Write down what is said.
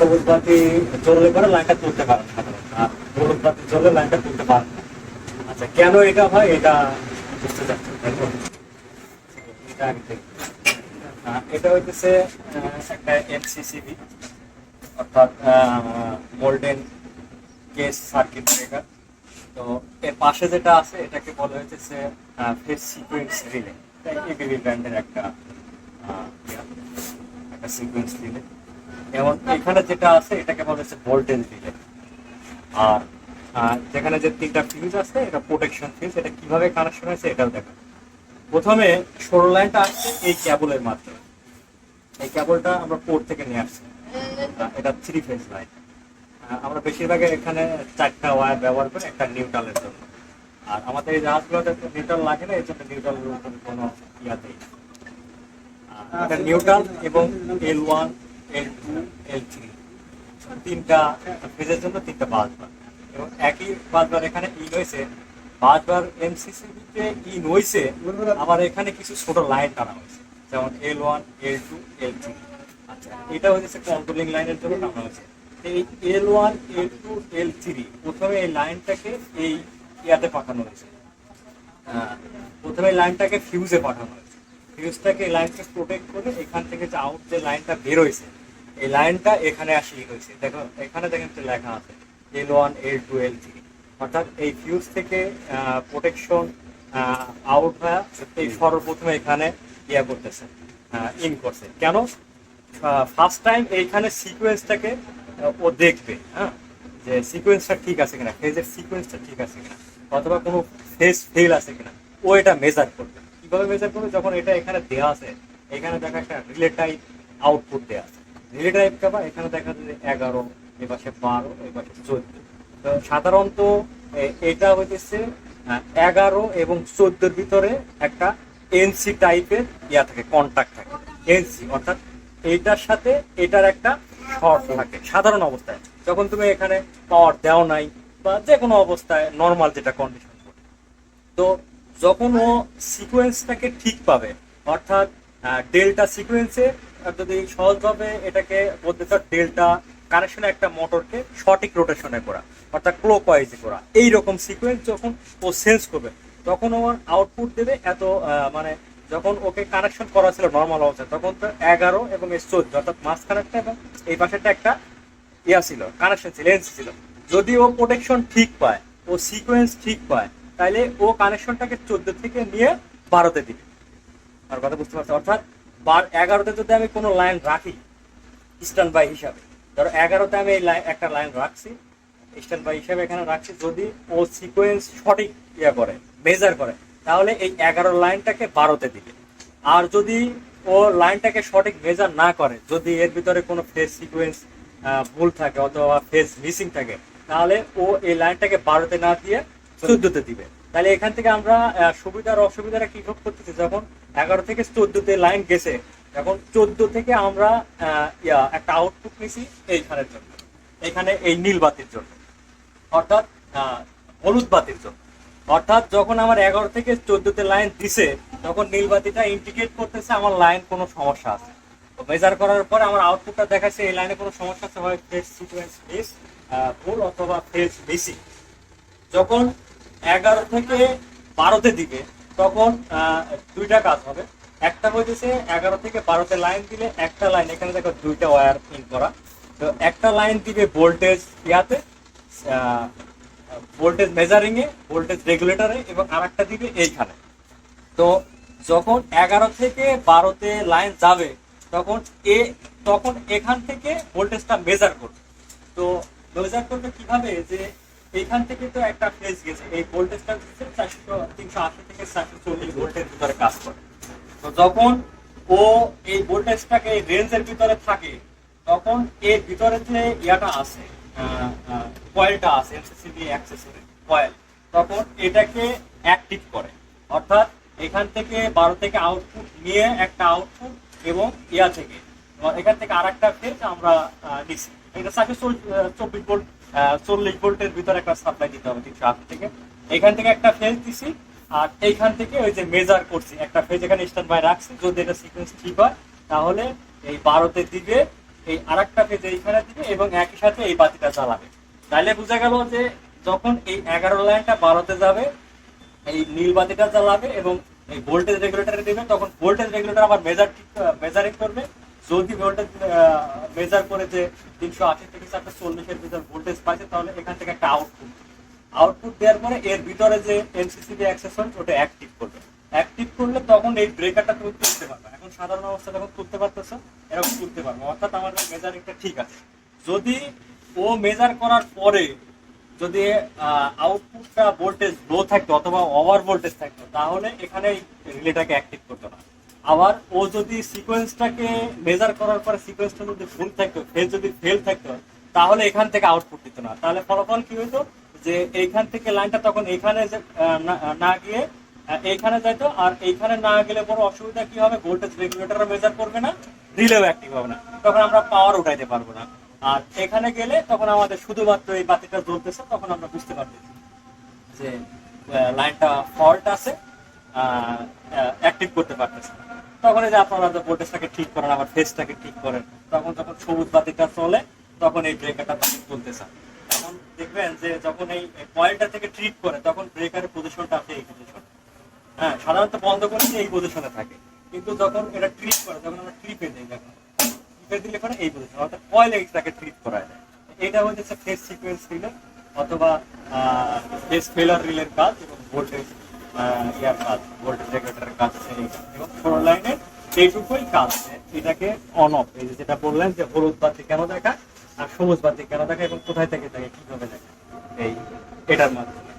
সবুজ বাতি জ্বললে পরে লাইনটা তুলতে পারে না সাধারণত, আর হলুদ বাতি জ্বললে লাইনটা তুলতে পারে না। আচ্ছা, কেন এটা হয় এটা বুঝতে চাচ্ছি। এটা আগে দেখি। এটা হইতেছে একটা এমসিসিবি, অর্থাৎ গোল্ডেন কেস সার্কিট ব্রেকার। তো এর পাশে যেটা আছে এটাকে বলা হয়েছে ফেজ সিকোয়েন্স রিলে। এবিবি ব্র্যান্ডের একটা সিকোয়েন্স রিলে। এবং এখানে যেটা আছে এটাকে বলা হচ্ছে ভোল্টেজ রিলে। আর যেখানে যে তিনটা ফিউজ আছে এটা প্রোটেকশন ফিউজ। এটা কিভাবে কানেকশন হয়েছে এটাও দেখা। প্রথমে সরু লাইনটা আসছে এই ক্যাবলের মাধ্যমে। এই ক্যাবলটা আমরা পোর্ট থেকে নিয়ে আসছি। এটা 3 ফেজ লাইন। আমরা বেশিরভাগ এখানে 4টা ওয়্যার ব্যবহার করি একটা নিউট্রালের জন্য। আর আমাদের এই জাহাজগুলোতে নিউট্রাল লাগে না, এই জন্য নিউট্রালের উপরে কোনো নেই। এটা নিউট্রাল এবং L1, L2, L3 তিনটা ফেজের জন্য 3টা বাসবার। এবং একই বাসবার এখানে ইন হয়েছে। বাসবার এমসিসিবিতে ইন হয়েছে, আবার এখানে কিছু ছোট লাইন টানা হয়েছে, যেমন L1, L2, L3। আচ্ছা, এটা হচ্ছে কন্ট্রোলিং লাইনের জন্য টানা হয়েছে। এই L1, L2, L3 প্রথমে এই লাইনটাকে এই ইয়াতে পাঠানো হয়েছে। প্রথমে লাইনটাকে ফিউজে পাঠানো হয়েছে। ফিউজটাকে এই লাইনকে প্রোটেক্ট করে এখান থেকে যে আউট যে লাইনটা বের হয়েছে এই লাইনটা এখানে আসি হয়েছে। দেখো এখানে দেখেন যে লেখা আছে L1, L2, L3। অর্থাৎ এই ফিউজ থেকে প্রোটেকশন আউট হয়ে এই সর্বপ্রথমে এখানে ইয়া করতেছে, ইন করছে। কেন? ফার্স্ট টাইম এইখানে সিকোয়েন্সটাকে ও দেখবে, হ্যাঁ, যে সিকোয়েন্সটা ঠিক আছে কিনা, ফেজের সিকোয়েন্সটা ঠিক আছে কিনা, অথবা কোনো ফেজ ফেল আছে কিনা, ও এটা মেজার করবে। কিভাবে মেজার করবে? যখন এটা এখানে দেওয়া আছে, এখানে দেখা একটা রিলে টাইপ আউটপুট দেওয়া আছে। রিলে টাইপ কাবা এখানে দেখা যাচ্ছে 11, এ পাশে 12, এ পাশে 14। তো সাধারণত এটা হইতেছে 11 এবং 14-র ভিতরে একটা এনসি টাইপের ইয়া থাকে, কন্ট্যাক্ট থাকে। এনসি অর্থাৎ এইটার সাথে এটার একটা শর্ট থাকে সাধারণ অবস্থায়। যখন তুমি এখানে পাওয়ার দেও নাই বা যে কোনো অবস্থায় নর্মাল যেটা কন্ডিশন। তো যখন ও সিকোয়েন্সটাকে ঠিক পাবে, অর্থাৎ ডেল্টা সিকোয়েন্সে, যদি সহজভাবে এটাকে বলতে চাও, ডেল্টা কানেকশনে একটা মোটরকে সঠিক রোটেশনে করা, অর্থাৎ ক্লকওয়াইজে করা, এইরকম সিকোয়েন্স যখন ও সেন্স করবে তখন ওর আউটপুট দেবে এত। মানে যখন ওকে কানেকশন করা ছিল নর্মাল অবস্থায় তখন তো 11 এবং 14, অর্থাৎ মাঝখানেরটা এবং এই পাশেরটা একটা ইয়া ছিল, কানেকশন ছিল, এনসি ছিল। যদি ও প্রোটেকশন ঠিক পায়, ও সিকোয়েন্স ঠিক পায়, তাহলে ও কানেকশনটাকে 14 থেকে নিয়ে 12-তে দিবে। আর কথা বুঝতে পারছো? অর্থাৎ 11-তে যদি আমি কোনো লাইন রাখি স্ট্যান্ড বাই হিসাবে, ধরো 11-তে আমি এই লাইন একটা লাইন রাখছি স্ট্যান্ড বাই হিসাবে এখানে রাখছি, যদি ও সিকোয়েন্স সঠিক ইয়া করে, মেজার করে, তাহলে এই 11 লাইনটাকে 12-তে দিবে। আর যদি ও লাইনটাকে সঠিক মেজার না করে, যদি এর ভিতরে কোনো ফেজ সিকোয়েন্স ভুল থাকে অথবা ফেজ মিসিং থাকে, তাহলে ও এই লাইনটাকে 12-তে না দিয়ে 14-তে দিবে। তাহলে এখান থেকে আমরা সুবিধার অসুবিধাটা কি ভোগ করতেছি? যখন 11 থেকে 14-তে লাইন গেছে, এখন 14 থেকে আমরা একটা আউটপুট নিছি এইখানের জন্য, এখানে এই নীল বাতির জন্য, অর্থাৎ হলুদ বাতির জন্য। অর্থাৎ যখন আমার 11 থেকে 14-তে লাইন দিছে, তখন নীল বাতিটা ইন্ডিকেট করতেছে আমার লাইন কোনো সমস্যা আছে। তো মেজার করার পরে আমার আউটপুটটা দেখাচ্ছে এই লাইনে কোনো সমস্যা আছে, হয় ফেজ সিকোয়েন্স মিস ভুল অথবা ফেজ মিসিং। যখন 11 থেকে 12-তে দিবে তখন দুইটা কাজ হবে। একটা হইতেছে 11 থেকে 12-তে লাইন দিলে একটা লাইন, এখানে দেখো 2টা ওয়্যার ইন করা, তো একটা লাইন দিবে ভোল্টেজ ইয়াতে, ভোল্টেজ মেজারিং এ, ভোল্টেজ রেগুলেটরে, এবং আরেকটা দিবে এইখানে। তো যখন 11 থেকে 12-তে লাইন যাবে তখন এখান থেকে ভোল্টেজটা মেজার করবে। তো মেজার করবে কিভাবে? যে এইখান থেকে তো একটা ফেজ গেছে, এই ভোল্টেজটা 380 থেকে 440 ভোল্টের ভিতরে কাজ করে। তো যখন ও এই ভোল্টেজটাকে রেঞ্জের ভিতরে থাকে, তখন এর ভিতরে যে ইয়াটা আছে, কয়েলটা আছে, এমসিসিবি অ্যাক্সেসরি কয়েল, তখন এটাকে অ্যাক্টিভ করে। অর্থাৎ এখান থেকে 12 থেকে আউটপুট নিয়ে একটা আউটপুট, এবং ইয়া থেকে এখান থেকে আর একটা ফেজ আমরা নিচ্ছি। এটা 424 ভোল্ট, 40 ভোল্টের ভিতরে একটা সাপ্লাই দিতে হবে 380 থেকে। এখান থেকে একটা ফেজ দিছি, আর এইখান থেকে ওই যে মেজার করছি একটা ফেজ এখানে স্ট্যান্ড বাই রাখছি। যদি এটা সিকোয়েন্স ঠিক হয় তাহলে এই 12-তে দিবে, এই আরেকটা ফেজ এইখানে দিবে এবং একই সাথে এই বাতিটা জ্বালাবে। তাহলে বোঝা গেল যে যখন এই 11 লাইনটা 12-তে যাবে এই নীল বাতিটা জ্বালাবে এবং এই ভোল্টেজ রেগুলেটরে দিবে, তখন ভোল্টেজ রেগুলেটর আবার মেজারিং করবে। যদি ভোল্টেজ মেজার করে যে 380 থেকে 440-এর ভিতর ভোল্টেজ পাইছে, তাহলে এখান থেকে একটা আউটপুট দেওয়ার পরে এর ভিতরে যে এমসিসিবি অ্যাক্সেসর ওটা অ্যাক্টিভ করবে। অ্যাক্টিভ করলে তখন এই ব্রেকারটা তুমি তুলতে পারবে। এখন সাধারণ অবস্থা যখন তুলতে পারতেছো এরকম তুলতে পারবে, অর্থাৎ আমাদের মেজারিংটা ঠিক আছে। যদি ও মেজার করার পরে যদি আউটপুটটা ভোল্টেজ লো থাকতো অথবা ওভার ভোল্টেজ থাকতো, তাহলে এখানে রিলেটাকে অ্যাক্টিভ করতো না। আবার ও যদি সিকোয়েন্সটাকে মেজার করার পরে সিকোয়েন্সটা যদি ভুল থাকতো, ফেজ যদি ফেল থাকতো, তাহলে এখান থেকে আউটপুট দিত না। তাহলে ফলাফল কি হইতো যে এইখান থেকে লাইনটা তখন এইখানে না গিয়ে এইখানে যাইতো, আর এইখানে না গেলে বড় অসুবিধা কি হবে, ভোল্টেজ রেগুলেটর মেজার করবে না, রিলেও অ্যাক্টিভ হবে না, তখন আমরা পাওয়ার উঠাইতে পারবো না। আর এখানে গেলে তখন আমাদের শুধুমাত্র এই বাতিটা জ্বলতেছে, তখন আমরা বুঝতে পারতেছি যে লাইনটা ফল্ট আছে, অ্যাক্টিভ করতে পারতেছে না। তখন এই যে আপনারা ভোল্টেজটাকে ঠিক করেন, আবার ফেজটাকে ঠিক করেন, তখন যখন সবুজ বাতিটা চলে তখন এই ব্রেকারটা চলতেছে। তখন দেখবেন যে যখন এই কয়েলটা থেকে ট্রিপ করে তখন ব্রেকারের পজিশনটা আছে এই পজিশন। হ্যাঁ, সাধারণত বন্ধ করলে এই পজিশনে থাকে, কিন্তু যখন এটা ট্রিপ করে, যখন আমরা ট্রিপে দিই, দেখুন ট্রিপে দিলে পরে এই পজিশন, অর্থাৎ কয়েল এটাকে ট্রিপ করা যায়। এটা হচ্ছে ফেজ সিকোয়েন্স রিলে অথবা ফেজ ফেলার রিলের কাজ এবং ভোল্টেজ ইয়ার কাজ, ভোল্টেজ রেগুলেটরের কাজ এবং ফোর লাইনের এইটুকুই কাজ। এটাকে অন অফ, এই যেটা বললেন যে হলুদ বাতি কেন দেখা আর সবুজ বাতি কেন দেখা এবং কোথায় থেকে থাকে কিভাবে দেখা, এই এটার মাধ্যমে।